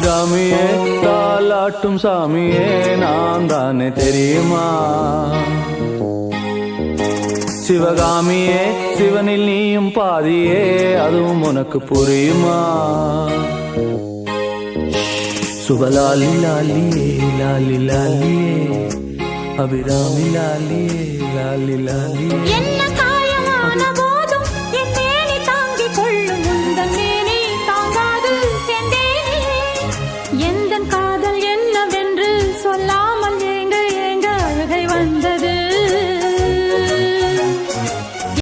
அபிராமியே தாலாட்டும் சாமியே நான் தானே தெரியுமா? சிவகாமியே சிவனில் நீயும் பாதியே அதுவும் உனக்கு புரியுமா? சுபலாலி லாலியே லாலி லாலியே அபிராமி லாலியே லாலி லாலியே என்ன காயமான